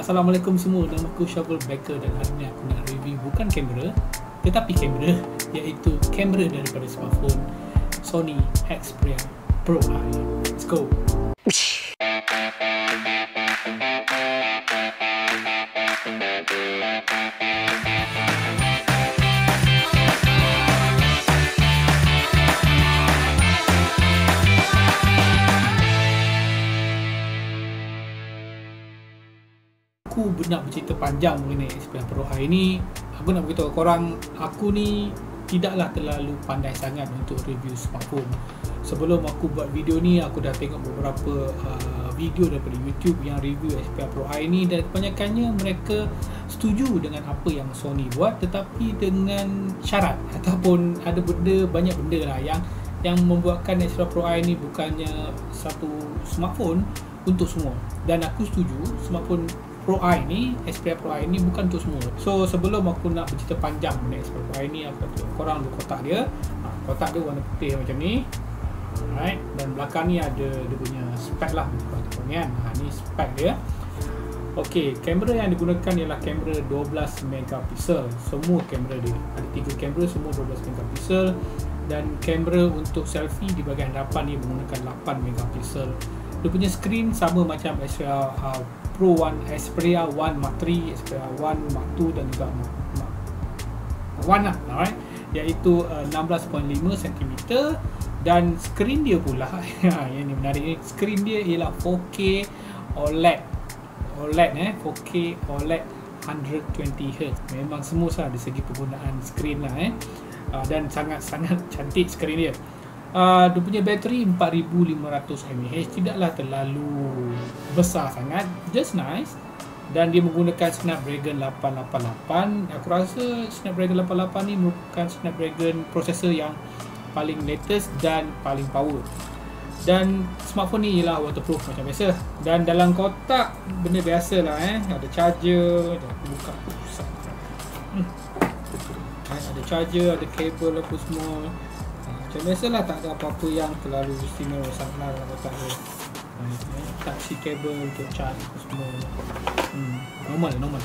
Assalamualaikum semua, nama aku Syaful Becker dan hari ini aku nak review bukan kamera tetapi kamera, iaitu kamera daripada smartphone Sony Xperia Pro I. Let's go. Aku nak bercerita panjang mengenai Xperia Pro I ni. Aku nak beritahu korang, aku ni tidaklah terlalu pandai sangat untuk review smartphone. Sebelum aku buat video ni, aku dah tengok beberapa video daripada YouTube yang review Xperia Pro I ni, dan kebanyakannya mereka setuju dengan apa yang Sony buat, tetapi dengan syarat ataupun ada banyak benda lah yang membuatkan Xperia Pro I ni bukannya satu smartphone untuk semua. Dan aku setuju smartphone Pro I ni, Xperia Pro I ni bukan untuk semua. So sebelum aku nak bercerita panjang mengenai Xperia Pro I ni, aku tunjuk korang dulu kotak dia. Kotak dia warna putih macam ni. Alright, dan belakang ni ada dia punya spek lah kan. Ni spek dia. Okey, kamera yang digunakan ialah kamera 12 megapiksel. Semua kamera dia ada 3 kamera, semua 12 megapiksel, dan kamera untuk selfie di bahagian hadapan ni menggunakan 8 megapiksel. Dia punya skrin sama macam Xperia Pro One, Xperia One Mark 3, Xperia One Mark 2 dan juga Mark 1 lah, alright, iaitu 16.5 cm. Dan skrin dia pula yang ni menarik ni, skrin dia ialah 4K OLED 4K OLED 120Hz. Memang semua dari segi penggunaan skrin lah dan sangat-sangat cantik skrin dia. Dia punya bateri 4500 mAh, tidaklah terlalu besar sangat, just nice. Dan dia menggunakan Snapdragon 888. Aku rasa Snapdragon 88 ni merupakan Snapdragon processor yang paling latest dan paling power. Dan smartphone ni ialah waterproof macam biasa. Dan dalam kotak benda biasa lah, ada charger, ada buka ada charger, ada kabel apa semua. Macam biasalah, tak ada apa-apa yang terlalu istimewa sangat dalam kotak dia. Type-C kabel untuk charge semua. Normal.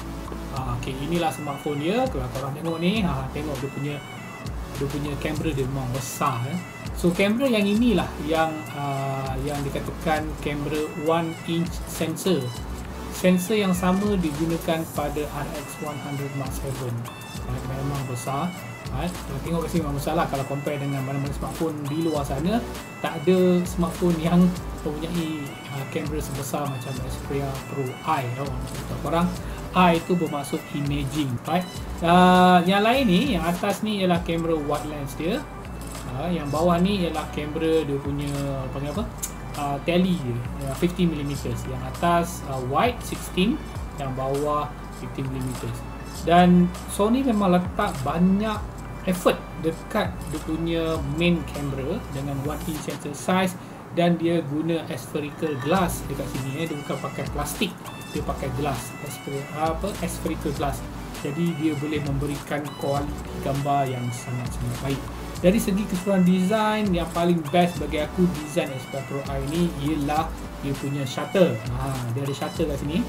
Okay, inilah smartphone dia. Kalau korang tengok ni, tengok dia punya kamera dia memang besar. So kamera yang inilah yang dikatakan kamera 1-inch sensor. Sensor yang sama digunakan pada RX 100 Mark 7. Memang besar. Tengok kat sini memang besar lah. Kalau compare dengan mana-mana smartphone di luar sana, tak ada smartphone yang mempunyai kamera sebesar macam Xperia Pro I. Korang, I itu bermaksud imaging, right? Yang lain ni, yang atas ni ialah kamera wide lens dia. Yang bawah ni ialah kamera dia punya panggil apa? Tele dia, 50mm. Yang atas wide 16, yang bawah 15mm. Dan Sony memang letak banyak effort dekat dia punya main camera dengan 1-inch sensor size, dan dia guna spherical glass dekat sini. Dia bukan pakai plastik, dia pakai glass, spherical glass. Jadi dia boleh memberikan kualiti gambar yang sangat-sangat baik. Dari segi keseluruhan design, yang paling best bagi aku design Xperia Pro I ni ialah dia punya shutter. Dia ada shutter kat sini.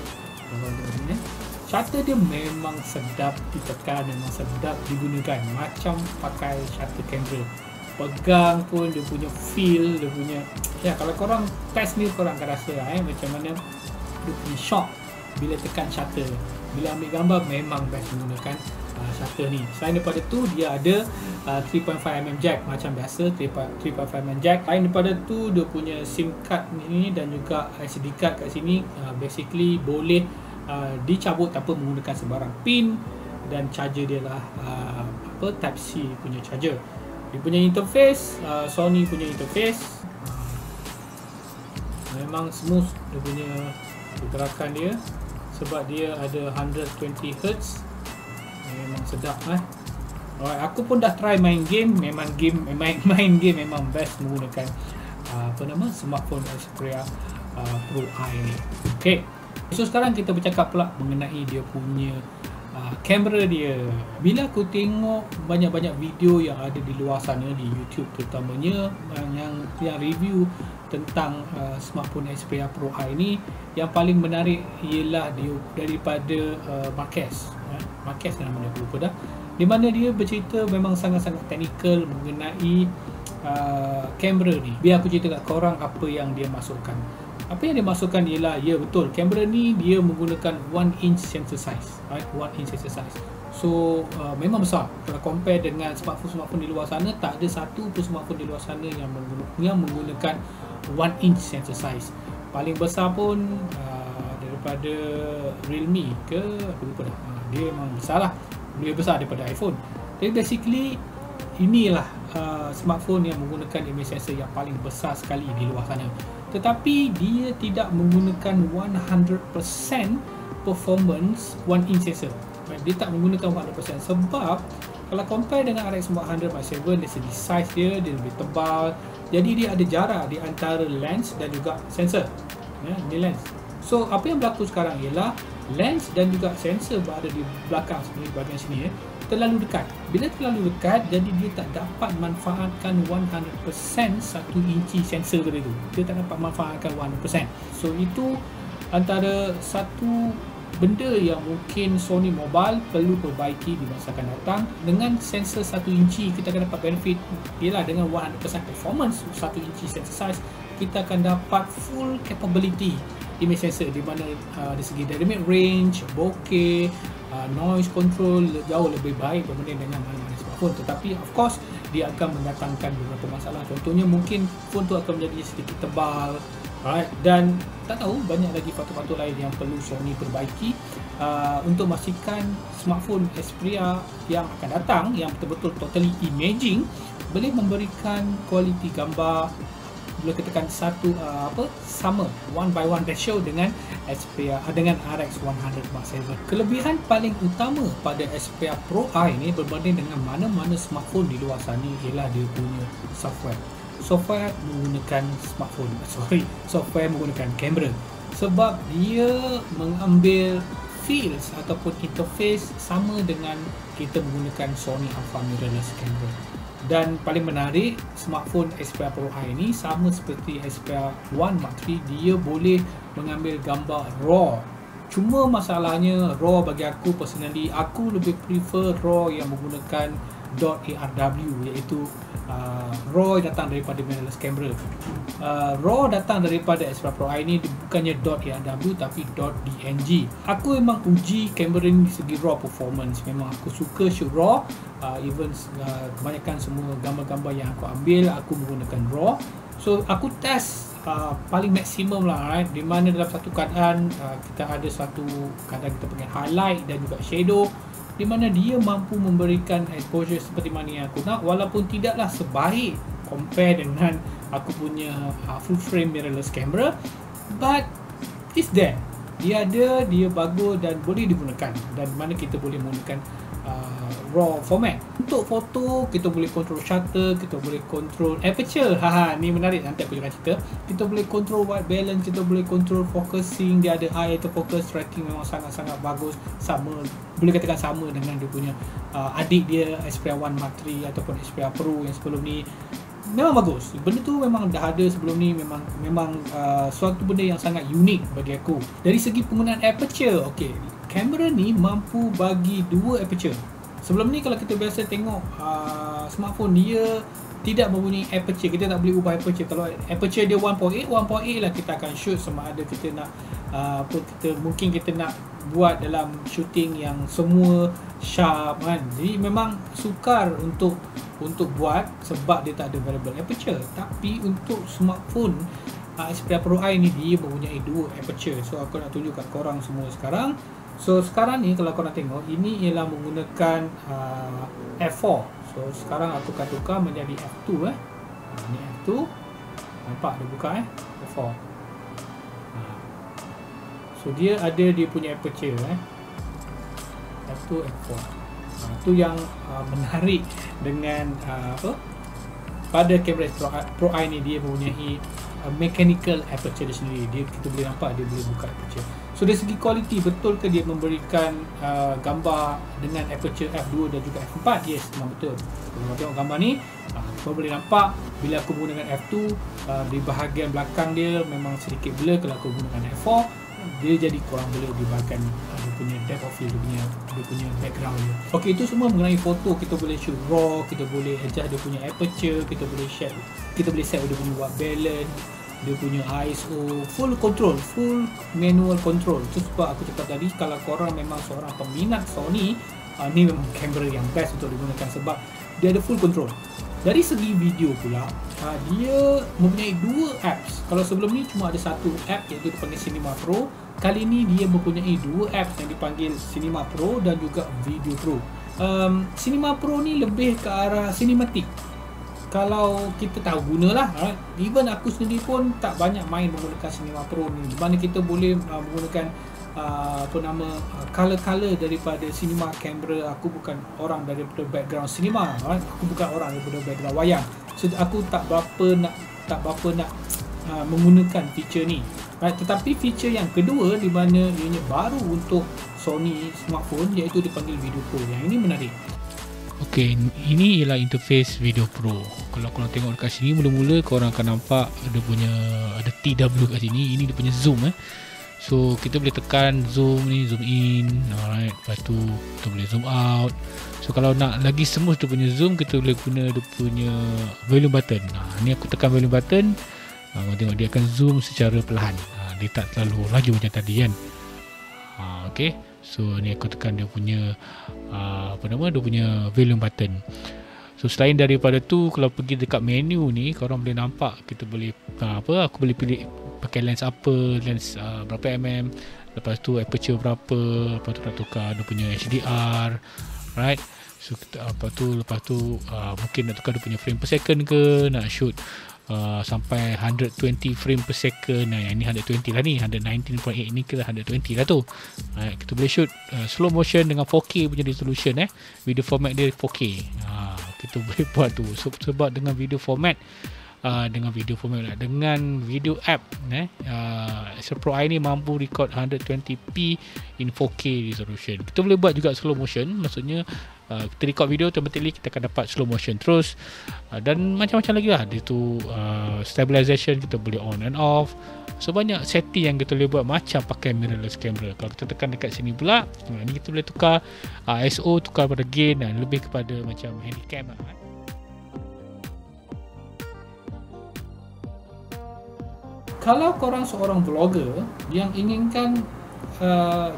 Shutter dia memang sedap ditekan, memang sedap digunakan, macam pakai shutter kamera. Pegang pun dia punya feel, dia punya kalau korang test ni, korang akan rasa macam mana dia punya shock bila tekan shutter. Bila ambil gambar memang best menggunakan shutter ni. Selain daripada tu, dia ada 3.5mm jack macam biasa, 3.5mm jack. Selain daripada tu, dia punya SIM card ni dan juga SD card kat sini basically boleh dicabut tanpa menggunakan sebarang pin. Dan charger dia lah Type-C punya charger. Dia punya interface, Sony punya interface memang smooth. Dia punya pergerakan dia, sebab dia ada 120Hz, memang sedap Alright, aku pun dah try main game. Main game memang best menggunakan smartphone Xperia Pro I ni. Okay, so sekarang kita bercakap pula mengenai dia punya kamera dia. Bila aku tengok banyak-banyak video yang ada di luar sana di YouTube terutamanya, yang review tentang smartphone Xperia Pro I ni, yang paling menarik ialah dia daripada Marques. Marques nama dia, aku lupa dah. Di mana dia bercerita memang sangat-sangat teknikal mengenai kamera ni. Biar aku cerita kat korang apa yang dia masukkan. Apa yang dia masukkan ialah, ya betul, kamera ni dia menggunakan 1 inch sensor size, right? 1 inch sensor size. So memang besar. Kalau compare dengan smartphone di luar sana, tak ada satu pun smartphone di luar sana yang menggunakan 1 inch sensor size. Paling besar pun daripada Realme ke, aku lupa dah. Dia memang besar lah, lebih besar daripada iPhone. Tapi basically inilah smartphone yang menggunakan image sensor yang paling besar sekali di luar sana. Tetapi dia tidak menggunakan 100% performance 1 inch sensor. Dia tak menggunakan 100% sebab kalau compare dengan RX 400 Mark 7, dari segi size dia lebih tebal. Jadi dia ada jarak di antara lens dan juga sensor. Ini lens. So apa yang berlaku sekarang ialah lens dan juga sensor berada di belakang sini, bahagian sini terlalu dekat. Bila terlalu dekat, jadi dia tak dapat manfaatkan 100% 1 inci sensor tadi tu. Dia tak dapat manfaatkan 100%. So itu antara satu benda yang mungkin Sony Mobile perlu perbaiki di masa akan datang. Dengan sensor 1 inci kita akan dapat benefit ialah dengan 100% performance 1 inci sensor size, kita akan dapat full capability image sensor, di mana dari segi dynamic range, bokeh, noise control jauh lebih baik berbanding dengan mana-mana smartphone. Tetapi of course dia akan mendatangkan beberapa masalah. Contohnya mungkin phone tu akan menjadi sedikit tebal, right? Dan tak tahu, banyak lagi faktor-faktor lain yang perlu Sony perbaiki untuk memastikan smartphone Xperia yang akan datang, yang betul-betul totally imaging, boleh memberikan kualiti gambar, boleh katakan sama 1:1 ratio dengan Xperia dengan RX 100 Mark 7. Kelebihan paling utama pada Xperia Pro I ni berbanding dengan mana-mana smartphone di luar sana ialah dia punya software menggunakan software menggunakan kamera, sebab dia mengambil feels ataupun interface sama dengan kita menggunakan Sony Alpha mirrorless camera. Dan paling menarik, smartphone Xperia Pro I ni sama seperti Xperia 1 Mark III, dia boleh mengambil gambar RAW. Cuma masalahnya RAW bagi aku personally, aku lebih prefer RAW yang menggunakan .arw, iaitu RAW datang daripada mirrorless camera. RAW datang daripada Xperia Pro I ni bukannya .arw tapi .dng. Aku memang uji kamera ni dari segi RAW performance. Memang aku suka shoot RAW, even kebanyakan semua gambar-gambar yang aku ambil aku menggunakan RAW. So aku test paling maksimum lah, right? Di mana dalam satu keadaan kita ada satu keadaan kita panggil highlight dan juga shadow, di mana dia mampu memberikan exposure seperti mana yang aku nak, walaupun tidaklah sebaik compare dengan aku punya full frame mirrorless camera, but it's there. Dia ada, dia bagus dan boleh digunakan, dan mana kita boleh menggunakan RAW format. Untuk foto kita boleh control shutter, kita boleh control aperture. Ni menarik, nanti aku akan cerita. Kita boleh control white balance, kita boleh control focusing, dia ada eye autofocus tracking, memang sangat-sangat bagus. Sama, boleh katakan sama dengan dia punya adik dia Xperia 1 Mark III ataupun Xperia Pro yang sebelum ni. Memang bagus. Benda tu memang dah ada sebelum ni, memang suatu benda yang sangat unik bagi aku. Dari segi penggunaan aperture, okey, kamera ni mampu bagi 2 aperture. Sebelum ni kalau kita biasa tengok smartphone, dia tidak mempunyai aperture. Kita tak boleh ubah aperture. Kalau aperture dia 1.8 lah kita akan shoot, sama ada kita nak mungkin kita nak buat dalam shooting yang semua sharp kan. Jadi memang sukar untuk buat sebab dia tak ada variable aperture. Tapi untuk smartphone Xperia Pro I ni dia mempunyai 2 aperture. So aku nak tunjuk kat korang semua sekarang. So sekarang ni kalau korang tengok, ini ialah menggunakan f4. So sekarang aku akan tukar menjadi f2 Ini f2. Nampak dia buka f4. So dia ada dia punya aperture f2, f4. Itu yang menarik dengan pada kamera Pro I ni, dia mempunyai mechanical aperture dia sendiri. Kita boleh nampak dia boleh buka aperture. So dari segi quality, betul ke dia memberikan gambar dengan aperture f2 dan juga f4? Yes, memang betul. Kalau tengok gambar ni, kau boleh nampak bila aku menggunakan f2, di bahagian belakang dia memang sedikit blur. Kalau aku menggunakan f4, dia jadi kurang blur di bahagian dia punya depth of field, dia punya background dia. Okey, itu semua mengenai foto. Kita boleh shoot raw, kita boleh adjust dia punya aperture, kita boleh set dia punya white balance, dia punya ISO, full control, full manual control. Itu sebab aku cakap tadi, kalau korang memang seorang peminat Sony, ni memang kamera yang best untuk digunakan sebab dia ada full control. Dari segi video pula, dia mempunyai dua apps. Kalau sebelum ni cuma ada satu app iaitu dipanggil Cinema Pro. Kali ni dia mempunyai dua apps yang dipanggil Cinema Pro dan juga Video Pro. Cinema Pro ni lebih ke arah cinematic. Kalau kita tahu gunalah, even aku sendiri pun tak banyak main menggunakan Cinema Pro ni, di mana kita boleh menggunakan color-color daripada cinema camera. Aku bukan orang daripada background cinema, aku bukan orang daripada background wayang, so aku tak berapa nak menggunakan feature ni. Tetapi feature yang kedua di mana ianya baru untuk Sony smartphone iaitu dipanggil Video Pro. Yang ini menarik. Okey, ini ialah interface Video Pro. Kalau korang tengok dekat sini, mula-mula korang akan nampak ada TW kat sini. Ini dia punya zoom. So kita boleh tekan zoom ni, zoom in, alright. Lepas tu kita boleh zoom out. So kalau nak lagi smooth dia punya zoom, kita boleh guna dia punya volume button. Ni aku tekan volume button, korang tengok dia akan zoom secara perlahan. Dia tak terlalu laju macam tadi kan. Okay, so ni aku tekan dia punya dia punya volume button. So selain daripada tu, kalau pergi dekat menu ni, korang boleh nampak kita boleh aku boleh pilih pakai lens apa, lens berapa mm, lepas tu aperture berapa, lepas tu nak tukar dia punya HDR, right? So lepas tu mungkin nak tukar dia punya frame per second ke, nak shoot sampai 120 frame per second. Yang ni 120 lah ni, 119.8 ni kita 120 lah tu. Kita boleh shoot slow motion dengan 4K punya resolution. Video format dia 4K. Kita boleh buat tu. So, sebab dengan video format dengan video app Xperia Pro I ni mampu record 120p in 4K resolution. Kita boleh buat juga slow motion, maksudnya kita record video, automatically kita akan dapat slow motion terus, dan macam-macam lagi lah. Dia tu stabilization kita boleh on and off. So banyak setting yang kita boleh buat macam pakai mirrorless camera. Kalau kita tekan dekat sini pula, ni kita boleh tukar ISO, tukar pada gain dan lebih kepada macam handycam lah. Kalau korang seorang vlogger yang inginkan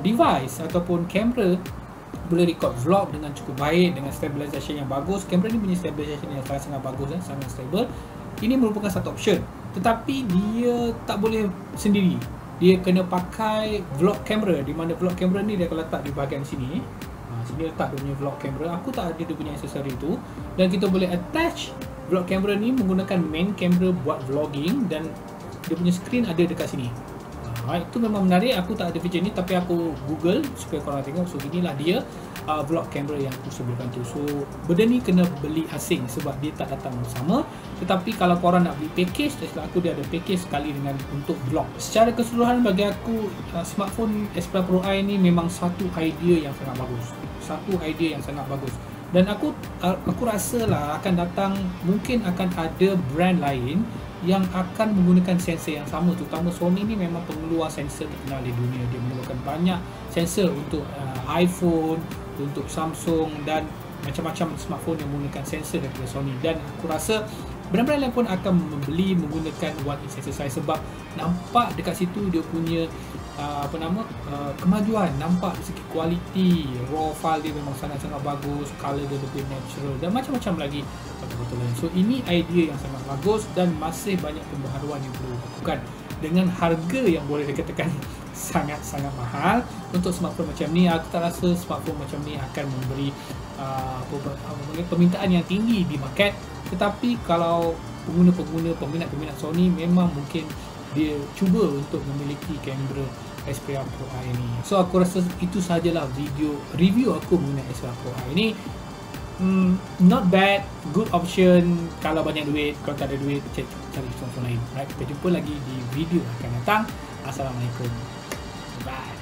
device ataupun kamera boleh record vlog dengan cukup baik, dengan stabilization yang bagus, kamera ni punya stabilization yang sangat bagus, sangat stable, ini merupakan satu option. Tetapi dia tak boleh sendiri, dia kena pakai vlog camera, di mana vlog camera ni dia akan letak di bahagian sini. Sini letak dia punya vlog camera. Aku tak ada dia punya aksesori tu, dan kita boleh attach vlog camera ni menggunakan main camera buat vlogging, dan dia punya screen ada dekat sini. Itu memang menarik. Aku tak ada feature ni, tapi aku google supaya korang tengok. So inilah dia vlog camera yang aku sebutkan tu. So benda ni kena beli asing sebab dia tak datang bersama. Tetapi kalau korang nak beli package, setelah aku dia ada package sekali dengan untuk vlog. Secara keseluruhan bagi aku, smartphone Xperia Pro I ni memang satu idea yang sangat bagus. Dan aku rasa lah akan datang, mungkin akan ada brand lain yang akan menggunakan sensor yang sama. Terutama Sony ni memang pengeluar sensor terkenal di dunia. Dia memerlukan banyak sensor untuk iPhone, untuk Samsung dan macam-macam smartphone yang menggunakan sensor daripada Sony. Dan aku rasa brand-brand lain pun akan menggunakan one sensor saya, sebab nampak dekat situ dia punya kemajuan, nampak dari segi kualiti, raw file dia memang sangat-sangat bagus, color dia lebih natural dan macam-macam lagi betul-betul lain. So ini idea yang sangat bagus dan masih banyak pembaharuan yang perlu dilakukan dengan harga yang boleh dikatakan sangat-sangat mahal untuk smartphone macam ni. Aku tak rasa smartphone macam ni akan memberi permintaan yang tinggi di market. Tetapi kalau peminat Sony memang mungkin dia cuba untuk memiliki kamera Xperia Pro I ini. So aku rasa itu sahajalah review aku mengenai Xperia Pro I ini. Not bad, good option kalau banyak duit. Kalau tak ada duit, cari smartphone lain. Baik, kita jumpa lagi di video akan datang. Assalamualaikum. Bye.